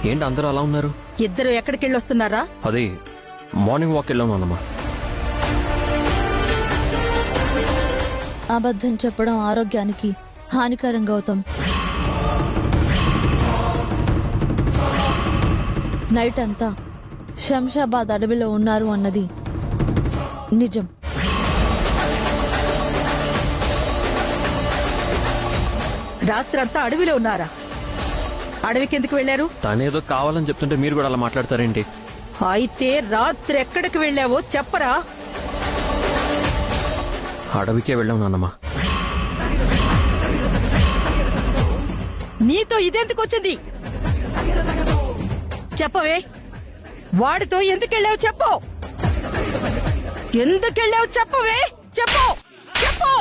ఏంటి అందరూ అలా ఉన్నారు? ఇద్దరు ఎక్కడికి వెళ్ళొస్తున్నారా? అది మార్నింగ్ వాక్ వెళ్ళాం నాన్నమ్మ. అబద్ధం చెప్పడం ఆరోగ్యానికి హానికరం గౌతమ్. నైట్ అంతా శంషాబాద్ అడవిలో ఉన్నారు అన్నది నిజం. రాత్రంతా అడవిలో ఉన్నారా? అడవికి ఎందుకు వెళ్లారు? తనేదో కావాలని చెప్తుంటే మీరు కూడా అలా మాట్లాడతారేంటి? అయితే రాత్రి ఎక్కడికి వెళ్ళావో చెప్పరా? అడవికే వెళ్ళాం నాన్నమ్మ. నీతో ఇదెందుకు వచ్చింది? చెప్పవే, వాడితో ఎందుకెళ్ళావు చెప్పు. ఎందుకెళ్ళావు చెప్పవే, చెప్పు చెప్పు.